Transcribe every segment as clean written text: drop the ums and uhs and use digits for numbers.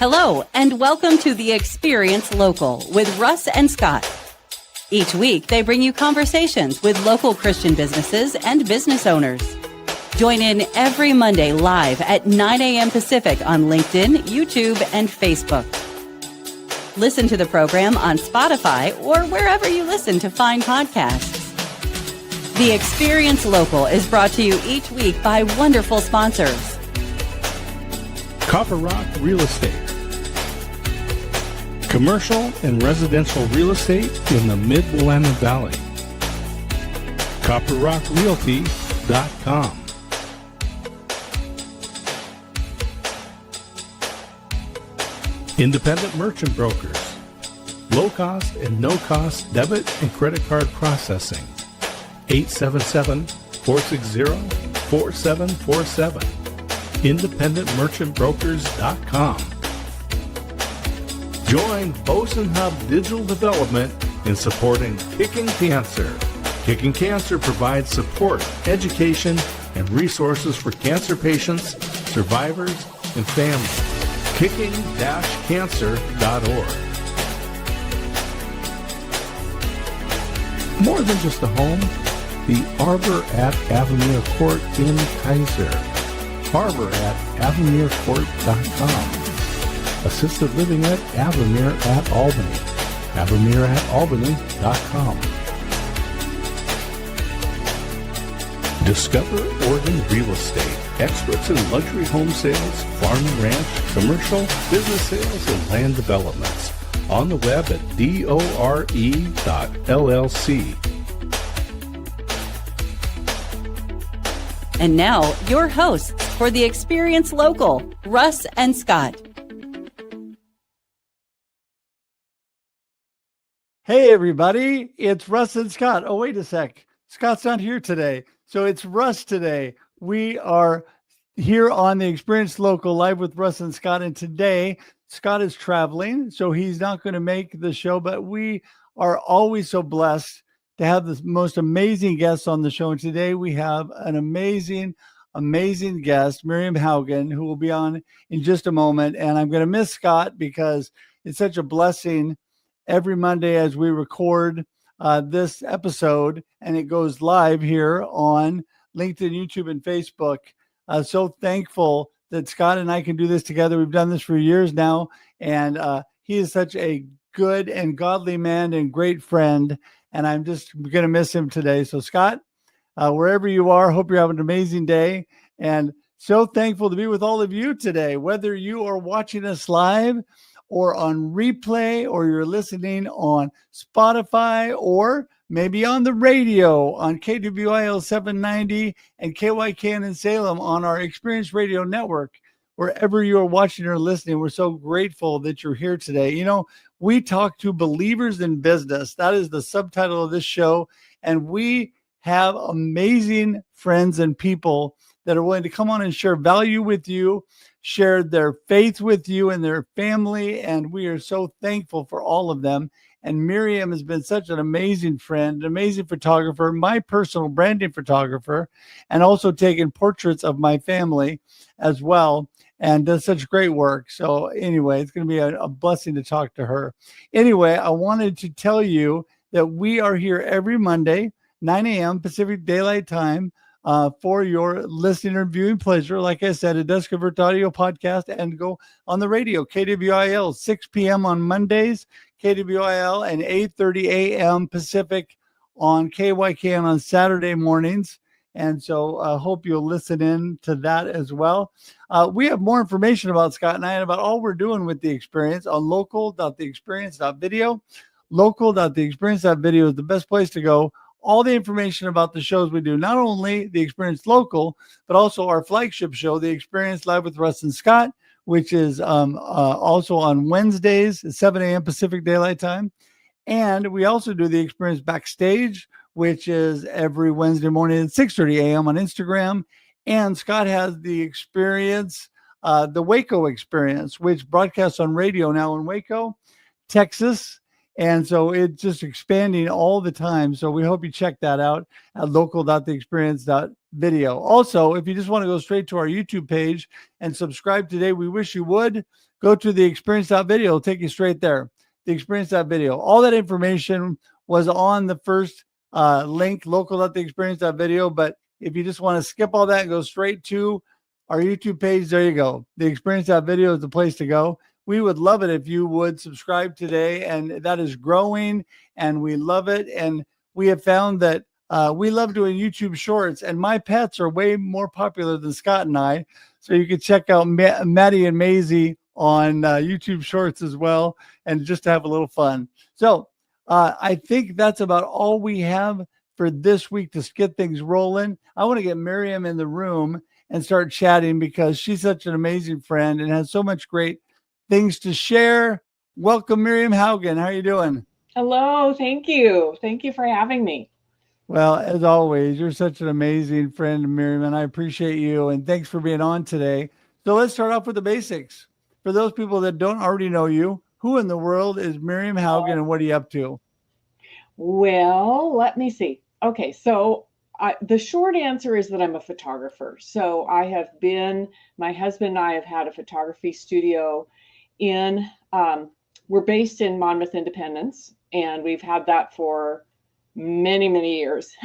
Hello, and welcome to the Experience Local with Russ and Scott. Each week, they bring you conversations with local Christian businesses and business owners. Join in every Monday live at 9 a.m. Pacific on LinkedIn, YouTube, and Facebook. Listen to the program on Spotify or wherever you listen to fine podcasts. The Experience Local is brought to you each week by wonderful sponsors. Copper Rock Real Estate. Commercial and residential real estate in the Mid-Willamette Valley. CopperRockRealty.com. Independent merchant brokers. Low-cost and no-cost debit and credit card processing. 877-460-4747. IndependentMerchantBrokers.com. Join Boson Hub Digital Development in supporting Kicking Cancer. Kicking Cancer provides support, education, and resources for cancer patients, survivors, and families. Kicking-cancer.org. More than just a home, the Arbor at Avamere Court in Kaiser. Arbor at AvamereCourt.com. Assisted living at Avamere at Albany. AvamereAtAlbany.com. Discover Oregon Real Estate. Experts in luxury home sales, farm and ranch, commercial, business sales, and land developments. On the web at dore.llc. And now, your hosts for the Experience Local, Russ and Scott. Hey, everybody. It's Russ and Scott. Oh, wait a sec. Scott's not here today. So it's Russ today. We are here on the Experience Local live with Russ and Scott. And today, Scott is traveling, so he's not going to make the show. But we are always so blessed to have the most amazing guests on the show. And today we have an amazing guest, Miriam Haugen, who will be on in just a moment. And I'm going to miss Scott because it's such a blessing every Monday as we record this episode, and it goes live here on LinkedIn, YouTube, and Facebook. So thankful that Scott and I can do this together. We've done this for years now, and he is such a good and godly man and great friend, and I'm just going to miss him today. So Scott, wherever you are, hope you're having an amazing day, and so thankful to be with all of you today, whether you are watching us live or on replay, or you're listening on Spotify, or maybe on the radio on KWIL 790 and KYKN in Salem on our Experience Radio Network. Wherever you are watching or listening, we're so grateful that you're here today. You know, we talk to believers in business. That is the subtitle of this show. And we have amazing friends and people that are willing to come on and share value with you, share their faith with you and their family. And we are so thankful for all of them. And Miriam has been such an amazing friend, an amazing photographer, my personal branding photographer, and also taken portraits of my family as well, and does such great work. So anyway, it's going to be a blessing to talk to her. Anyway, I wanted to tell you that we are here every Monday, 9 a.m. Pacific Daylight Time, for your listening or viewing pleasure. Like I said, it does convert to audio podcast and go on the radio, KWIL, 6 p.m. on Mondays, KWIL, and 8:30 a.m. Pacific on KYKN on Saturday mornings. And so I hope you'll listen in to that as well. We have more information about Scott and I and about all we're doing with the experience on local.theexperience.video. Local.theexperience.video is the best place to go. All the information about the shows we do, not only the Experience Local, but also our flagship show, The Experience Live with Russ and Scott, which is also on Wednesdays at 7 a.m. Pacific Daylight Time. And we also do the Experience Backstage, which is every Wednesday morning at 6:30 a.m. on Instagram. And Scott has the Experience, the Waco Experience, which broadcasts on radio now in Waco, Texas. And so it's just expanding all the time. So we hope you check that out at local.theexperience.video. Also, if you just want to go straight to our YouTube page and subscribe today, we wish you would. Go to the experience.video. It'll take you straight there. The experience.video. All that information was on the first link, local.theexperience.video. But if you just want to skip all that and go straight to our YouTube page, there you go. The experience.video is the place to go. We would love it if you would subscribe today, and that is growing, and we love it. And we have found that we love doing YouTube shorts, and my pets are way more popular than Scott and I. So you can check out Maddie and Maisie on YouTube shorts as well, and just to have a little fun. So I think that's about all we have for this week to get things rolling. I want to get Miriam in the room and start chatting because she's such an amazing friend and has so much great things to share. Welcome, Miriam Haugen. How are you doing? Hello. Thank you. Thank you for having me. Well, as always, you're such an amazing friend, Miriam, and I appreciate you. And thanks for being on today. So let's start off with the basics. For those people that don't already know you, who in the world is Miriam Haugen and what are you up to? Well, let me see. Okay. So the short answer is that I'm a photographer. So my husband and I have had a photography studio we're based in Monmouth, Independence, and we've had that for many, many years.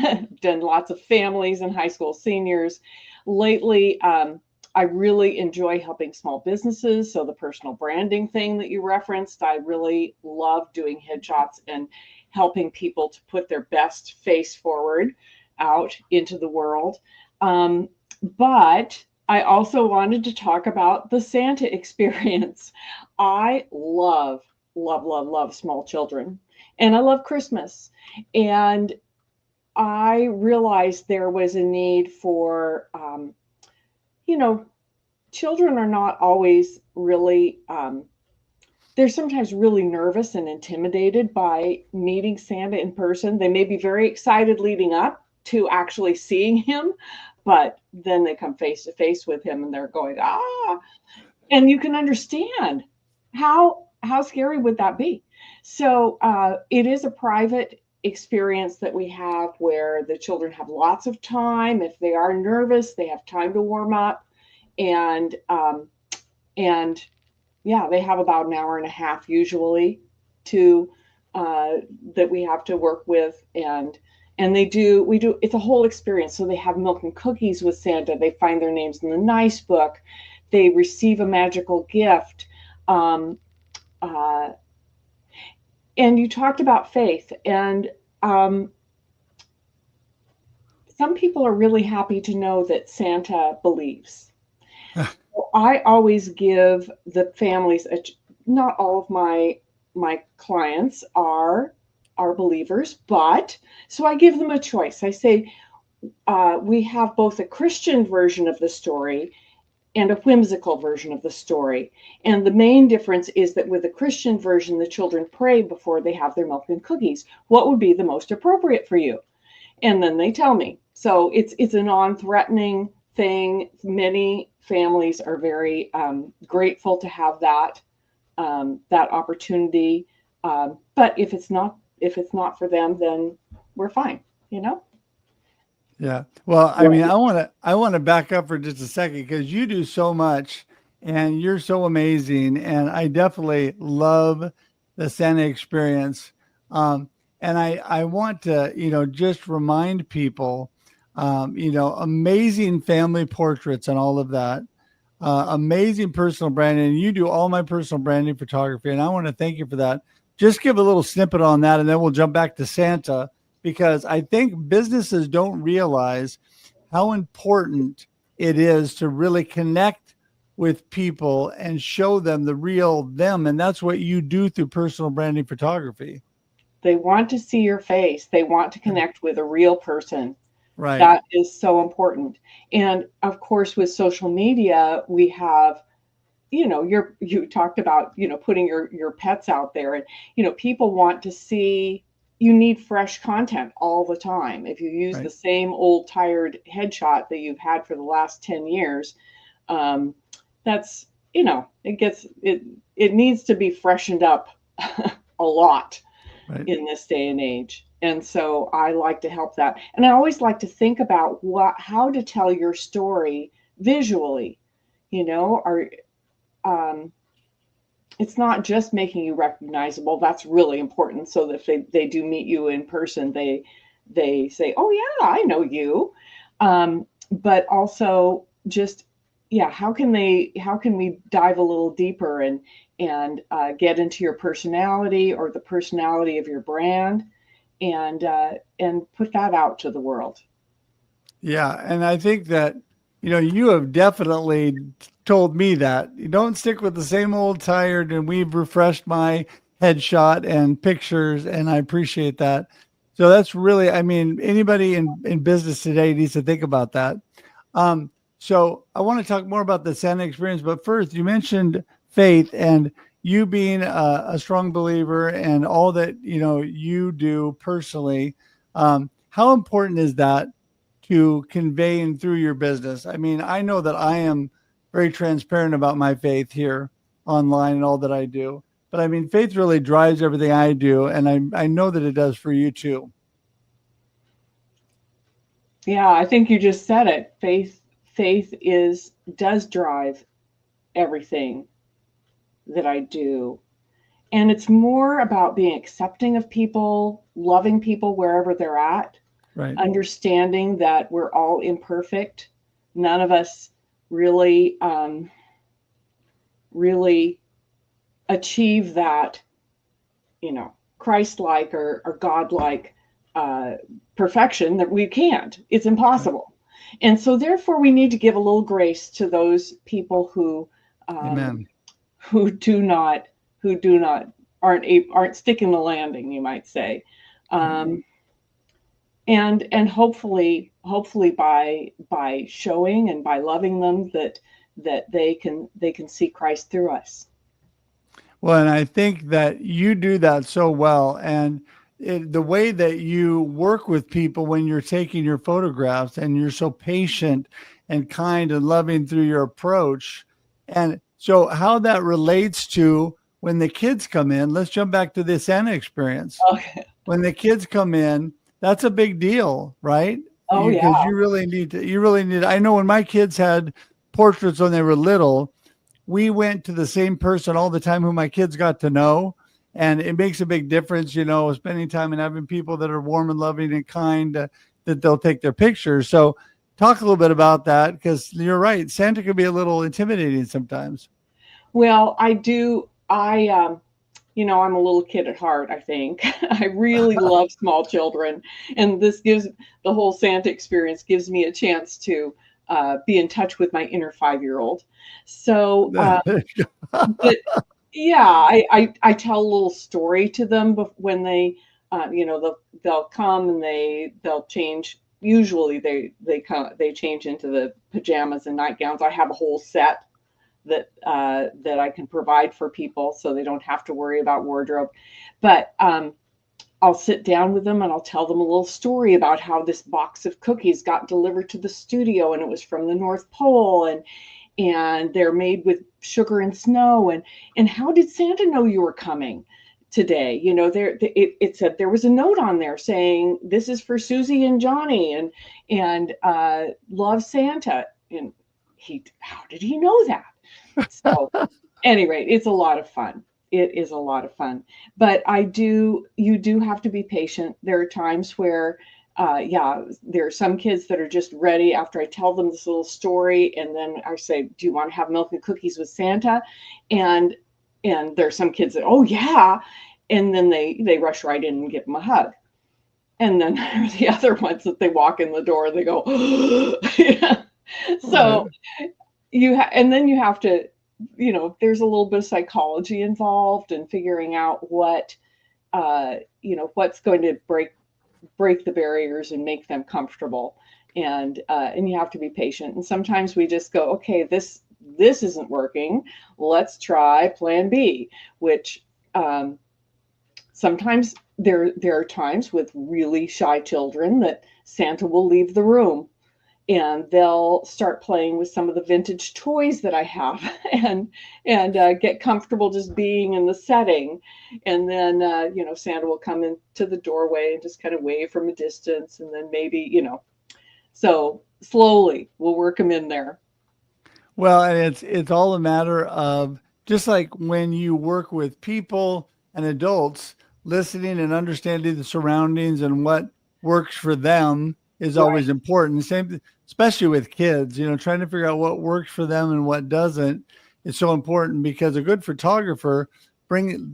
Done lots of families and high school seniors. Lately, I really enjoy helping small businesses. So the personal branding thing that you referenced, I really love doing headshots and helping people to put their best face forward out into the world. But I also wanted to talk about the Santa experience. I love small children, and I love Christmas. And I realized there was a need for, children are not always really, they're sometimes really nervous and intimidated by meeting Santa in person. They may be very excited leading up to actually seeing him, but then they come face to face with him and they're going, and you can understand how scary would that be? So it is a private experience that we have where the children have lots of time. If they are nervous, they have time to warm up, and they have about an hour and a half usually that we have to work with, and we do, it's a whole experience. So they have milk and cookies with Santa. They find their names in the nice book. They receive a magical gift. And you talked about faith, and some people are really happy to know that Santa believes. So I always give the families, not all of my clients are believers, but so I give them a choice. I say, we have both a Christian version of the story and a whimsical version of the story. And the main difference is that with the Christian version, the children pray before they have their milk and cookies. What would be the most appropriate for you? And then they tell me. So it's a non-threatening thing. Many families are very grateful to have that opportunity. But if it's not for them, then we're fine, Yeah. Well, I mean, I want to back up for just a second because you do so much and you're so amazing. And I definitely love the Santa experience. And I want to, just remind people, amazing family portraits and all of that, amazing personal branding. You do all my personal branding photography. And I want to thank you for that. Just give a little snippet on that, and then we'll jump back to Santa, because I think businesses don't realize how important it is to really connect with people and show them the real them. And that's what you do through personal branding photography. They want to see your face. They want to connect with a real person. Right. That is so important. And of course, with social media, we have, you talked about, putting your pets out there, and, people want to see. You need fresh content all the time. If you use the same old tired headshot that you've had for the last 10 years, that's, it needs to be freshened up a lot. Right. in this day and age. And so I like to help that. And I always like to think about how to tell your story visually, it's not just making you recognizable. That's really important. So that if they do meet you in person, they say, oh yeah, I know you. But also just, yeah, how can we dive a little deeper and get into your personality or the personality of your brand and put that out to the world. Yeah. And I think that, you have definitely told me that you don't stick with the same old tired, and we've refreshed my headshot and pictures, and I appreciate that. So that's really, I mean, anybody in business today needs to think about that. So I want to talk more about the Santa experience, but first you mentioned faith and you being a strong believer and all that, you do personally. How important is that to conveying through your business? I mean, I know that I am very transparent about my faith here online and all that I do, but I mean, faith really drives everything I do. And I know that it does for you too. Yeah, I think you just said it. Faith does drive everything that I do. And it's more about being accepting of people, loving people wherever they're at, Right. understanding that we're all imperfect. None of us really achieve that, Christ-like or God-like perfection. That we can't. It's impossible. And so therefore we need to give a little grace to those people who Amen. aren't sticking the landing, you might say. And hopefully by showing and by loving them that they can see Christ through us. Well, and I think that you do that so well. And the way that you work with people when you're taking your photographs, and you're so patient and kind and loving through your approach. And so how that relates to when the kids come in, let's jump back to the Santa experience. Okay. When the kids come in, that's a big deal, right? Oh, Because yeah. you really need, I know when my kids had portraits when they were little, we went to the same person all the time who my kids got to know. And it makes a big difference, spending time and having people that are warm and loving and kind, that they'll take their pictures. So talk a little bit about that, because you're right. Santa can be a little intimidating sometimes. Well, I do. I'm a little kid at heart, I think. I really love small children. And the whole Santa experience gives me a chance to be in touch with my inner 5-year-old. So, but yeah, I tell a little story to them when they, they'll come and they'll change. Usually they change into the pajamas and nightgowns. I have a whole set that I can provide for people, so they don't have to worry about wardrobe. But I'll sit down with them and I'll tell them a little story about how this box of cookies got delivered to the studio, and it was from the North Pole, and they're made with sugar and snow, and how did Santa know you were coming today? It said there was a note on there saying this is for Susie and Johnny, and love Santa. And how did he know that? So, at any rate, it's a lot of fun. It is a lot of fun. But you do have to be patient. There are times where, there are some kids that are just ready after I tell them this little story, and then I say, "Do you want to have milk and cookies with Santa?" And there are some kids that, "Oh yeah," and then they rush right in and give them a hug. And then there are the other ones that they walk in the door and they go, yeah. So and then you have to, there's a little bit of psychology involved in figuring out what's going to break the barriers and make them comfortable. And you have to be patient. And sometimes we just go, okay, this isn't working. Let's try plan B, which sometimes there are times with really shy children that Santa will leave the room. and they'll start playing with some of the vintage toys that I have and get comfortable just being in the setting. And then, Santa will come into the doorway and just kind of wave from a distance. And then maybe, so slowly we'll work them in there. Well, and it's all a matter of, just like when you work with people and adults, listening and understanding the surroundings and what works for them is always important. Same, especially with kids, trying to figure out what works for them and what doesn't is so important, because a good photographer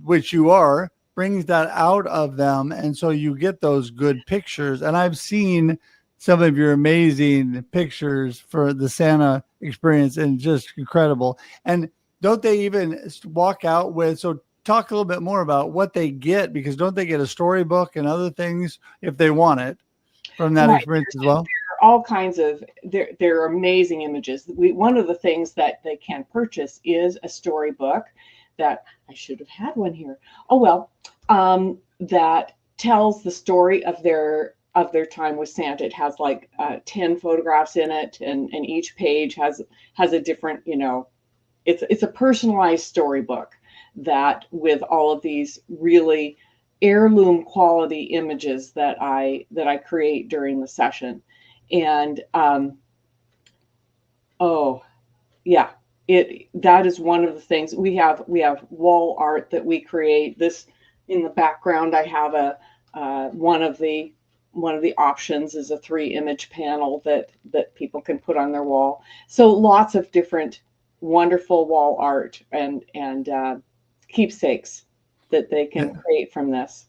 which you are, brings that out of them. And so you get those good pictures. And I've seen some of your amazing pictures for the Santa experience, and just incredible. And don't they even walk out with, so talk a little bit more about what they get, because don't they get a storybook and other things if they want it from that experience as well? There are all kinds of, there are amazing images. One of the things that they can purchase is a storybook that I should have had one here. Oh, well, that tells the story of their time with Santa. It has like 10 photographs in it, and each page has a different, it's a personalized storybook that with all of these really heirloom quality images that I create during the session. And that is one of the things we have wall art that we create. This in the background, I have one of the options is a 3-image panel that people can put on their wall. So lots of different wonderful wall art and keepsakes that they can create from this.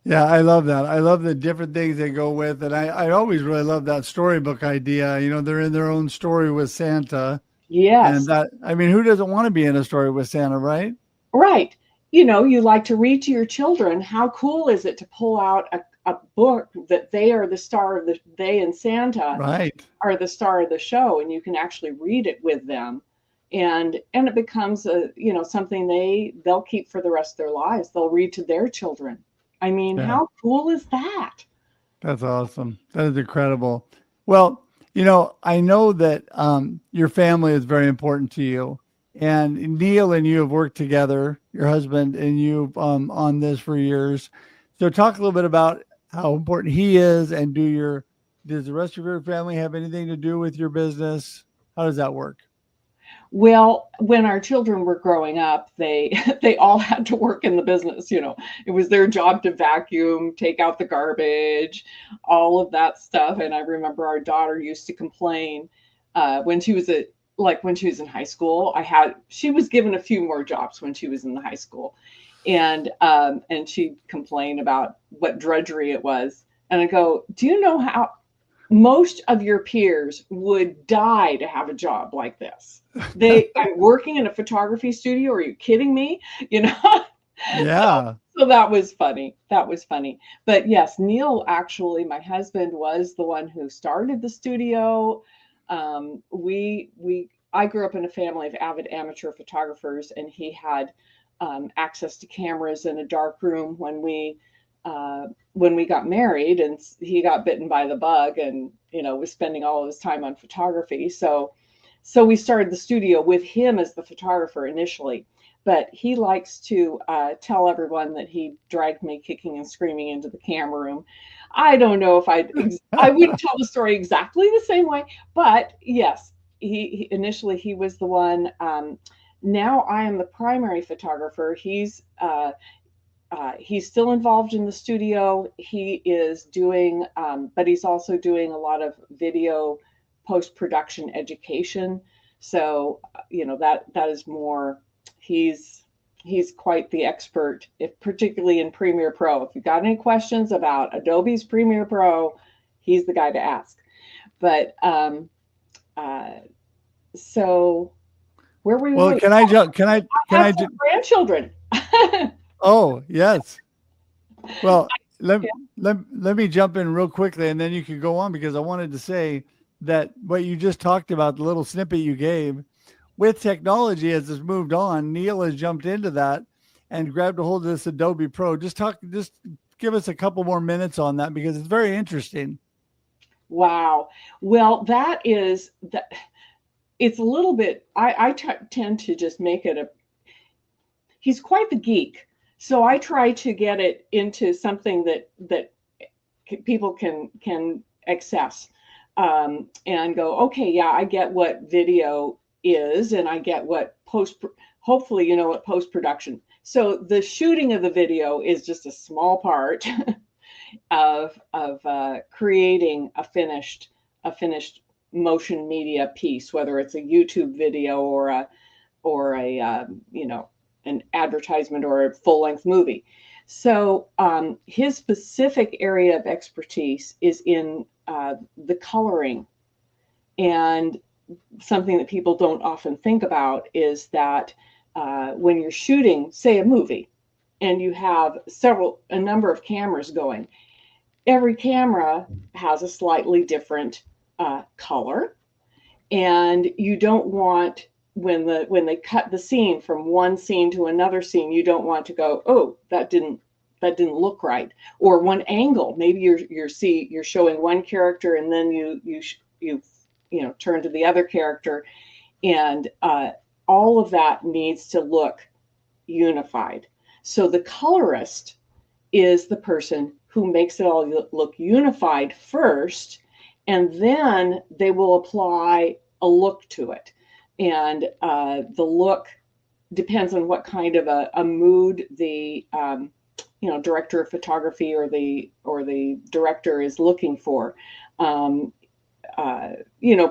Yeah, I love that. I love the different things they go with. And I always really love that storybook idea. They're in their own story with Santa. Yes. And who doesn't want to be in a story with Santa, right? Right. You like to read to your children. How cool is it to pull out a book that they are the star of they and Santa are the star of the show, and you can actually read it with them. And it becomes something they'll keep for the rest of their lives. They'll read to their children. How cool is that? That's awesome. That is incredible. Well, I know that your family is very important to you, and Neil and you have worked together, your husband and you, on this for years. So talk a little bit about how important he is, and does the rest of your family have anything to do with your business? How does that work? Well, when our children were growing up, they all had to work in the business. It was their job to vacuum, take out the garbage, all of that stuff. And I remember our daughter used to complain when she was in high school. She was given a few more jobs when she was in the high school, and she'd complain about what drudgery it was. And I go, do you know how most of your peers would die to have a job like this? I'm working in a photography studio. Are you kidding me? Yeah. So that was funny. But yes, Neil, actually, my husband, was the one who started the studio. I grew up in a family of avid amateur photographers, and he had access to cameras in a dark room when we got married, and he got bitten by the bug and was spending all of his time on photography. So we started the studio with him as the photographer initially, but he likes to tell everyone that he dragged me kicking and screaming into the camera room. I don't know if I wouldn't tell the story exactly the same way, but yes, he initially he was the one. Now I am the primary photographer. He's still involved in the studio. He is doing, but he's also doing a lot of video post-production education. So, that is more, he's quite the expert, particularly in Premiere Pro. If you've got any questions about Adobe's Premiere Pro, he's the guy to ask. But, so where were you? Well, can I grandchildren. Oh, yes. Well, let me jump in real quickly, and then you can go on, because I wanted to say that what you just talked about, the little snippet you gave, with technology as it's moved on, Neil has jumped into that and grabbed a hold of this Adobe Pro. Just give us a couple more minutes on that, because it's very interesting. Wow. Well, it's a little bit, I tend to just make it he's quite the geek. So I try to get it into something that people can access, and go, okay, yeah, I get what video is, and I get what hopefully you know what post-production. So the shooting of the video is just a small part of creating a finished motion media piece, whether it's a YouTube video or a an advertisement or a full-length movie. So his specific area of expertise is in the coloring. And something that people don't often think about is that when you're shooting, say, a movie, and you have a number of cameras going, every camera has a slightly different color. And you don't want, when they cut the scene from one scene to another scene, you don't want to go, oh, that didn't look right. Or one angle, maybe you're showing one character, and then you turn to the other character, and all of that needs to look unified. So the colorist is the person who makes it all look unified first, and then they will apply a look to it. And the look depends on what kind of a mood the director of photography or the director is looking for.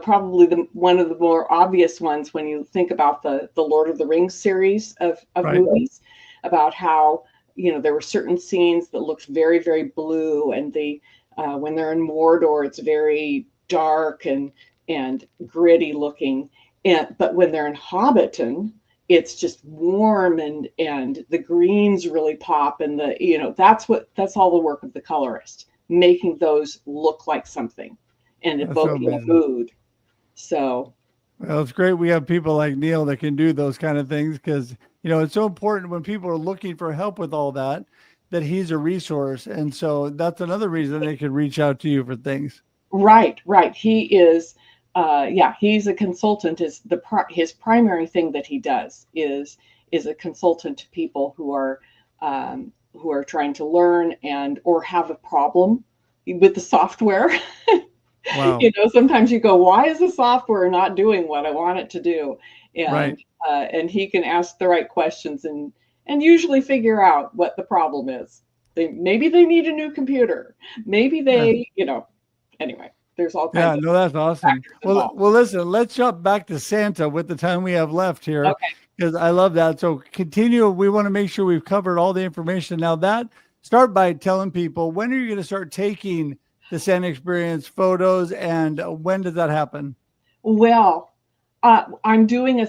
Probably one of the more obvious ones when you think about the Lord of the Rings series of Right. movies, about how there were certain scenes that looked very, very blue, and when they're in Mordor, it's very dark and gritty looking. But when they're in Hobbiton, it's just warm and the greens really pop, and that's all the work of the colorist, making those look like something and That's so evoking a amazing. mood. So Well, it's great we have people like Neil that can do those kind of things, because it's so important when people are looking for help with all that he's a resource, and so that's another reason they could reach out to you for things. right. He is he's a consultant. Is his primary thing that he does is a consultant to people who are trying to learn or have a problem with the software. Wow. Sometimes you go, why is the software not doing what I want it to do? And Right. And he can ask the right questions and usually figure out what the problem is. Maybe they need a new computer. Maybe they, anyway, there's all Yeah, kinds of no, that's awesome. factors involved. Well, listen, let's jump back to Santa with the time we have left here, Okay. because I love that. So continue. We want to make sure we've covered all the information. Now, start by telling people, when are you going to start taking the Santa experience photos, and when does that happen? Well, I'm doing a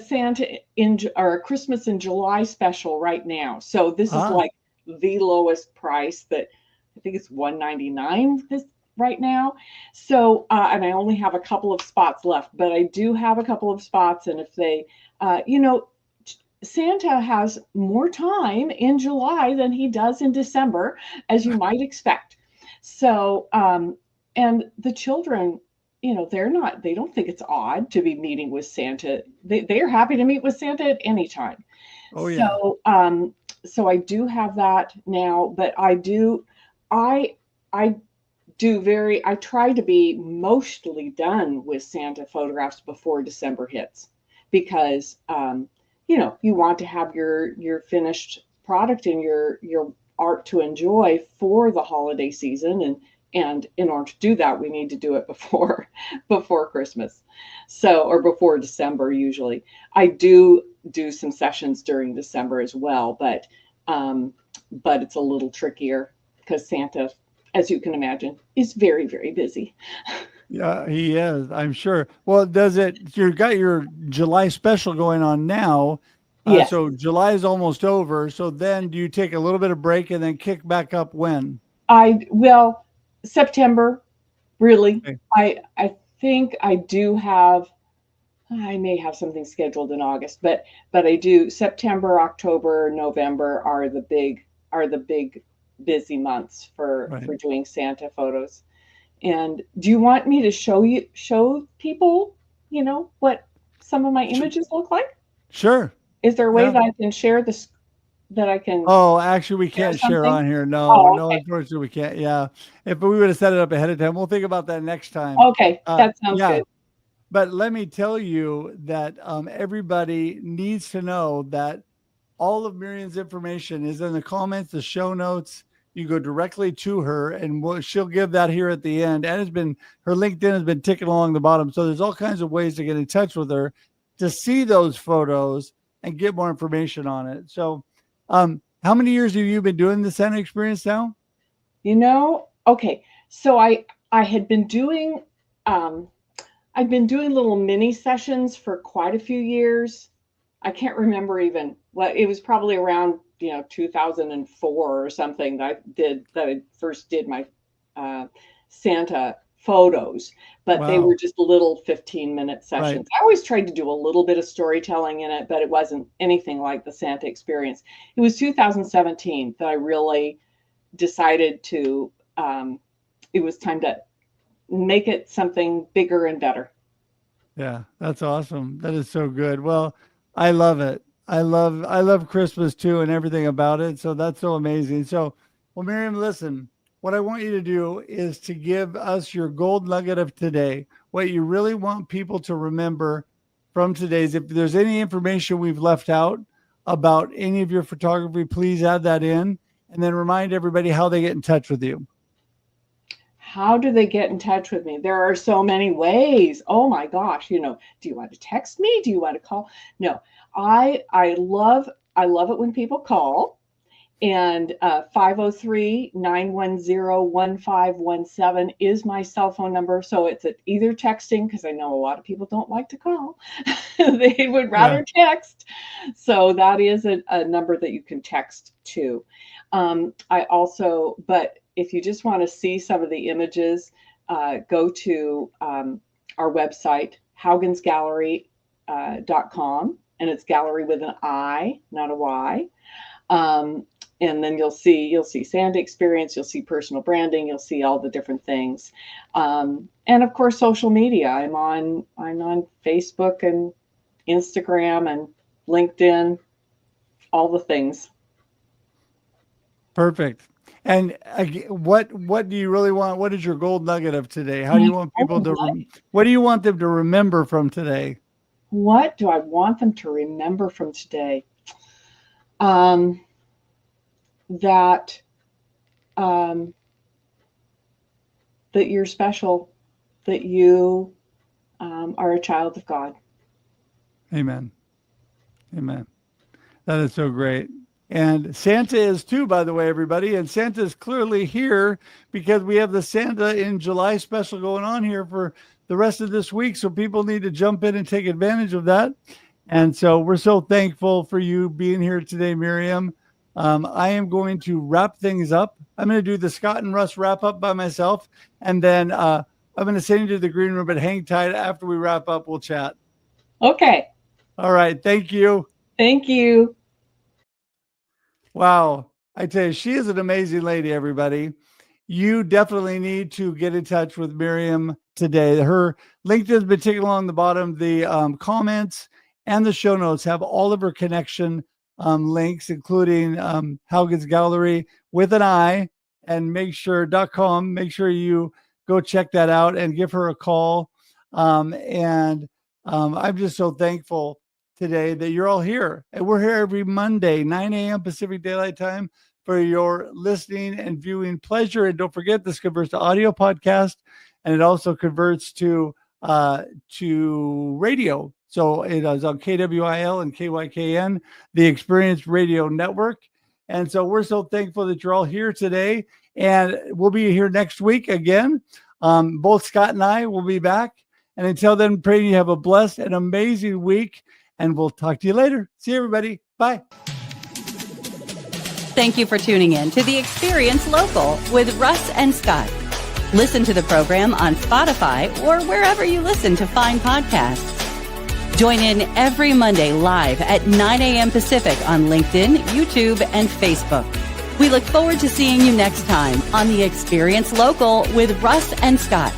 a Christmas in July special right now. So this is like the lowest price, that I think it's $199 right now. So, and I only have a couple of spots left, but I do have a couple of spots. And if they, Santa has more time in July than he does in December, as you might expect. So, and the children, they don't think it's odd to be meeting with Santa. They're happy to meet with Santa at any time. Oh, yeah. So I do have that now, but I try to be mostly done with Santa photographs before December hits, because, you want to have your finished product and your art to enjoy for the holiday season. And in order to do that, we need to do it before Christmas. So, or before December, usually. I do some sessions during December as well, but it's a little trickier because Santa, as you can imagine, is very, very busy. Yeah, he is, I'm sure. Well, you got your July special going on now. Yes. So July is almost over. So then do you take a little bit of break and then kick back up when? September, really. Okay. I think I may have something scheduled in August, but I do. September, October, November are the big busy months for doing Santa photos. And do you want me to show people, what some of my images look like? Sure. Is there a way that I can share this, that I can? Oh, actually, we can't share on here. No, no, unfortunately, we can't. Yeah. If we would have set it up ahead of time, we'll think about that next time. Okay. That sounds good. But let me tell you that everybody needs to know that all of Miriam's information is in the comments, the show notes. You go directly to her, and she'll give that here at the end. And her LinkedIn has been ticking along the bottom. So there's all kinds of ways to get in touch with her to see those photos and get more information on it. So how many years have you been doing the Santa experience now? Okay. So I had been doing, I've been doing little mini sessions for quite a few years. I can't remember even what it was, probably around 2004 or something that I first did my Santa photos, but they were just little 15-minute sessions. Right. I always tried to do a little bit of storytelling in it, but it wasn't anything like the Santa experience. It was 2017 that I really decided to, it was time to make it something bigger and better. Yeah, that's awesome. That is so good. Well, I love it. I love Christmas too and everything about it. So that's so amazing. So, well, Miriam, listen, what I want you to do is to give us your gold nugget of today, what you really want people to remember from today's. If there's any information we've left out about any of your photography, please add that in, and then remind everybody how they get in touch with you. How do they get in touch with me? There are so many ways. Oh my gosh, do you want to text me? Do you want to call? No, I love it when people call, and 503-910-1517 is my cell phone number. So it's either texting, because I know a lot of people don't like to call. They would rather text. So that is a number that you can text to. But if you just want to see some of the images, go to our website, haugensgallery.com, and it's gallery with an I, not a Y. And then you'll see Santa experience, you'll see personal branding, you'll see all the different things. And of course, social media. I'm on Facebook and Instagram and LinkedIn, all the things. Perfect. And what do you really want? What is your gold nugget of today? How do you want people what do you want them to remember from today? What do I want them to remember from today? That you're special, that you are a child of God. Amen. Amen. That is so great. And Santa is too, by the way, everybody. And Santa is clearly here because we have the Santa in July special going on here for the rest of this week. So people need to jump in and take advantage of that. And so we're so thankful for you being here today, Miriam. I am going to wrap things up. I'm going to do the Scott and Russ wrap up by myself. And then I'm going to send you to the green room, but hang tight. After we wrap up, we'll chat. Okay. All right. Thank you. Thank you. Wow. I tell you, she is an amazing lady, everybody. You definitely need to get in touch with Miriam today. Her LinkedIn has been ticking along the bottom. The comments and the show notes have all of her connection links, including Haugen's Gallery with an I, and .com. Make sure you go check that out and give her a call. I'm just so thankful today that you're all here. And we're here every Monday, 9 a.m. Pacific Daylight Time for your listening and viewing pleasure. And don't forget, this converts to audio podcast, and it also converts to radio. So it is on KWIL and KYKN, the Experience Radio Network. And so we're so thankful that you're all here today. And we'll be here next week again. Both Scott and I will be back. And until then, pray you have a blessed and amazing week. And we'll talk to you later. See you, everybody. Bye. Thank you for tuning in to The Experience Local with Russ and Scott. Listen to the program on Spotify or wherever you listen to fine podcasts. Join in every Monday live at 9 a.m. Pacific on LinkedIn, YouTube, and Facebook. We look forward to seeing you next time on The Experience Local with Russ and Scott.